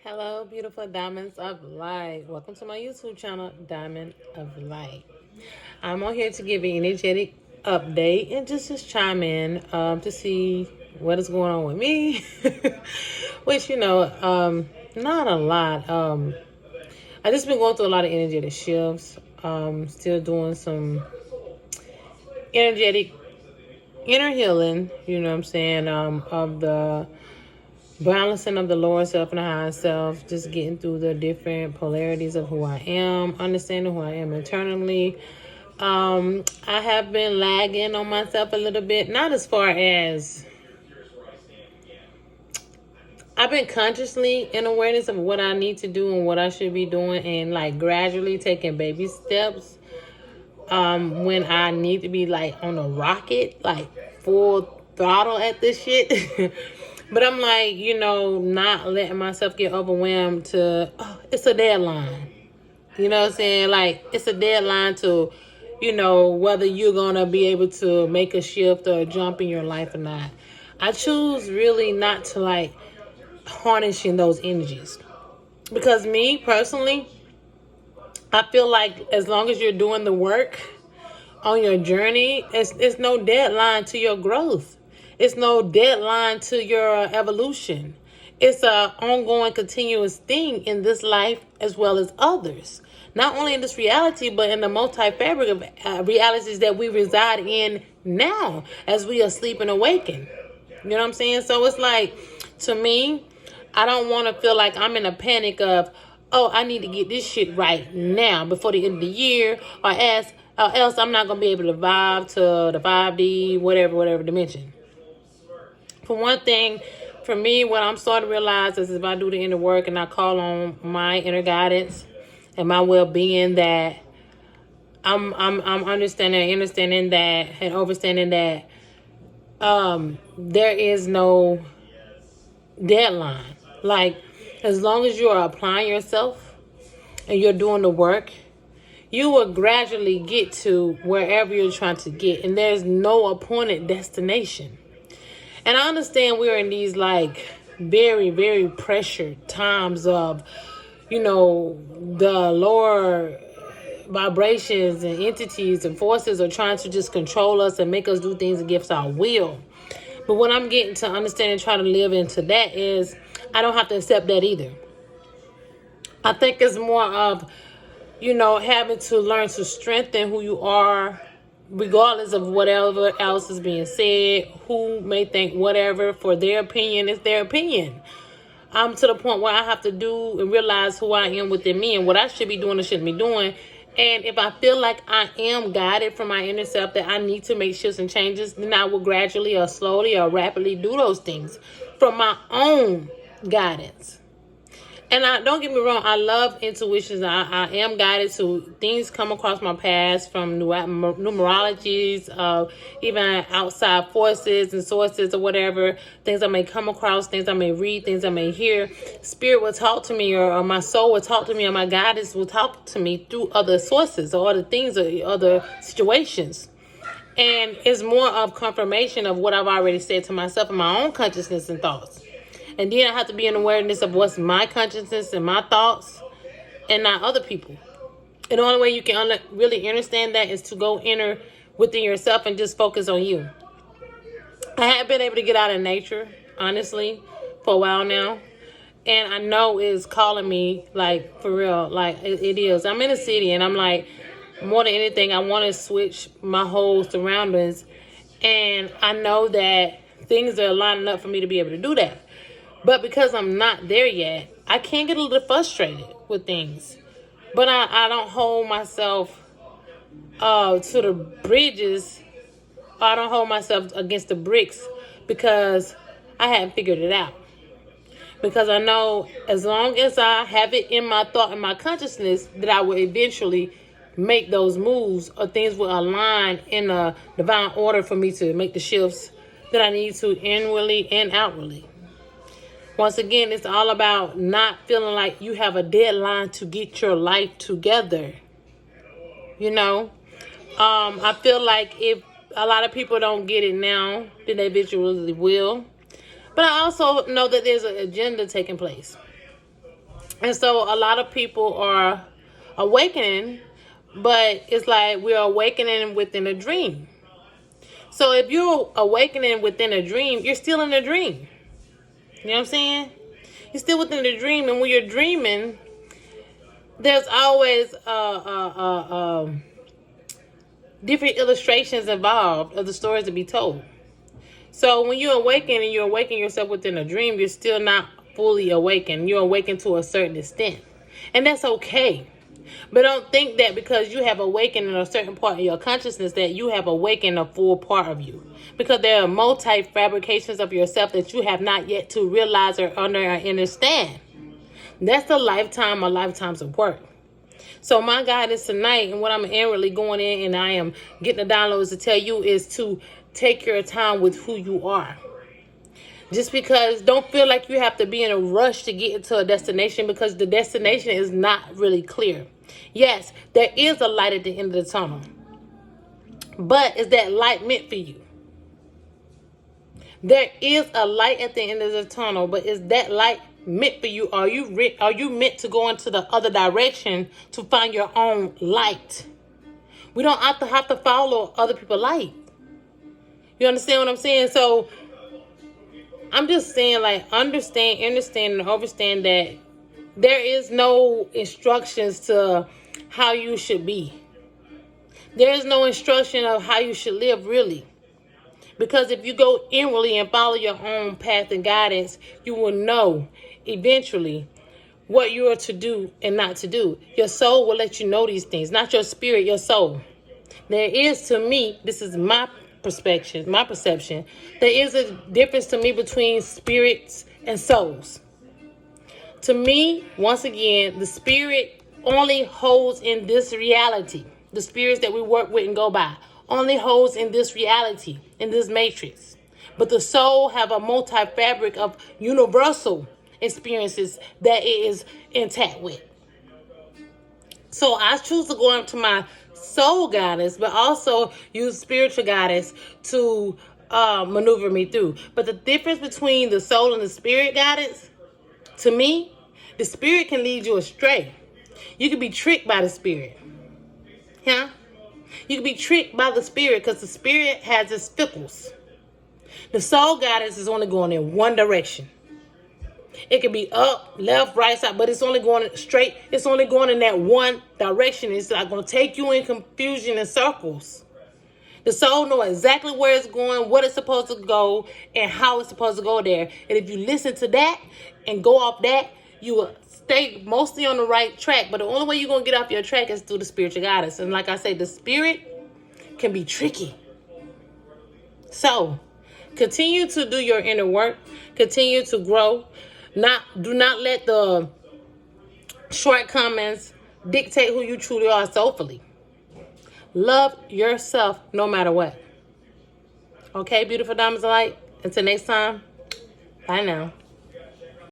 Hello, beautiful diamonds of light. Welcome to my YouTube channel, Diamond of Light. I'm on here to give an energetic update and just chime in to see what is going on with me. Which, not a lot. I just been going through a lot of energetic shifts. Still doing some energetic inner healing, you know what I'm saying, of the balancing of the lower self and the higher self, just getting through the different polarities of who I am, understanding who I am internally. I have been lagging on myself a little bit, not as far as I've been consciously in awareness of what I need to do and what I should be doing, and like gradually taking baby steps when I need to be like on a rocket, like full throttle at this shit. But I'm like, not letting myself get overwhelmed to, it's a deadline. You know what I'm saying? Like, it's a deadline to, whether you're going to be able to make a shift or a jump in your life or not. I choose really not to, like, harnessing those energies. Because me, personally, I feel like as long as you're doing the work on your journey, it's no deadline to your growth. It's no deadline to your evolution. It's a ongoing, continuous thing in this life as well as others. Not only in this reality, but in the multi-fabric of realities that we reside in now as we are sleep and awaken. You know what I'm saying? So it's like, to me, I don't want to feel like I'm in a panic of, oh, I need to get this shit right now before the end of the year, or else I'm not going to be able to vibe to the 5D, whatever dimension. For one thing, for me, what I'm starting to realize is if I do the inner work and I call on my inner guidance and my well-being, that I'm understanding that and understanding that there is no deadline. Like, as long as you are applying yourself and you're doing the work, you will gradually get to wherever you're trying to get, and there's no appointed destination. And I understand we're in these like very, very pressured times of, the lower vibrations and entities and forces are trying to just control us and make us do things against our will. But what I'm getting to understand and try to live into that is I don't have to accept that either. I think it's more of, having to learn to strengthen who you are, regardless of whatever else is being said. Who may think whatever, for their opinion is their opinion. I'm to the point where I have to do and realize who I am within me and what I should be doing or shouldn't be doing. And if I feel like I am guided from my inner self that I need to make shifts and changes, then I will gradually or slowly or rapidly do those things from my own guidance. And don't get me wrong, I love intuitions. I am guided to things come across my past from numerologies, even outside forces and sources or whatever, things I may come across, things I may read, things I may hear. Spirit will talk to me, or my soul will talk to me, or my guidance will talk to me through other sources or other things or other situations. And it's more of confirmation of what I've already said to myself in my own consciousness and thoughts. And then I have to be in awareness of what's my consciousness and my thoughts and not other people. And the only way you can really understand that is to go inner within yourself and just focus on you. I have been able to get out in nature, honestly, for a while now. And I know it's calling me, like, for real. Like, it is. I'm in a city and I'm like, more than anything, I want to switch my whole surroundings. And I know that things are lining up for me to be able to do that. But because I'm not there yet, I can get a little frustrated with things. But I don't hold myself to the bridges. I don't hold myself against the bricks because I haven't figured it out. Because I know as long as I have it in my thought and my consciousness that I will eventually make those moves, or things will align in a divine order for me to make the shifts that I need to inwardly and outwardly. Once again, it's all about not feeling like you have a deadline to get your life together. I feel like if a lot of people don't get it now, then they eventually will. But I also know that there's an agenda taking place. And so a lot of people are awakening, but it's like we're awakening within a dream. So if you're awakening within a dream, you're still in a dream. You know what I'm saying? You're still within the dream, and when you're dreaming, there's always different illustrations involved of the stories to be told. So when you awaken and you awaken yourself within a dream, you're still not fully awakened. You're awakened to a certain extent. And that's okay. But don't think that because you have awakened in a certain part of your consciousness that you have awakened a full part of you. Because there are multi-fabrications of yourself that you have not yet to realize or understand. That's a lifetime or lifetimes of work. So my guidance tonight, and what I'm inwardly going in and I am getting the downloads to tell you, is to take your time with who you are. Just because, don't feel like you have to be in a rush to get into a destination, because the destination is not really clear. Yes, there is a light at the end of the tunnel. But is that light meant for you? There is a light at the end of the tunnel, but is that light meant for you? Are you meant to go into the other direction to find your own light? We don't have to follow other people's light. You understand what I'm saying? So I'm just saying, like, understand and understand that there is no instructions to how you should be. There is no instruction of how you should live, really. Because if you go inwardly and follow your own path and guidance, you will know eventually what you are to do and not to do. Your soul will let you know these things, not your spirit, your soul. There is, to me, this is my perspective, my perception, there is a difference to me between spirits and souls. To me, once again, the spirit only holds in this reality. The spirits that we work with and go by only holds in this reality, in this matrix. But the soul have a multi-fabric of universal experiences that it is intact with. So I choose to go into my soul guidance, but also use spiritual guidance to maneuver me through. But the difference between the soul and the spirit guidance, to me, the spirit can lead you astray. You can be tricked by the spirit. Yeah? You can be tricked by the spirit because the spirit has its fickles. The soul guidance is only going in one direction. It can be up, left, right, side, but it's only going straight. It's only going in that one direction. It's not going to take you in confusion and circles. The soul knows exactly where it's going, what it's supposed to go, and how it's supposed to go there. And if you listen to that and go off that, you will stay mostly on the right track. But the only way you're going to get off your track is through the spiritual guidance. And like I say, the spirit can be tricky. So continue to do your inner work. Continue to grow. Do not let the shortcomings dictate who you truly are soulfully. Love yourself no matter what. Okay, beautiful diamonds of light. Until next time, bye now.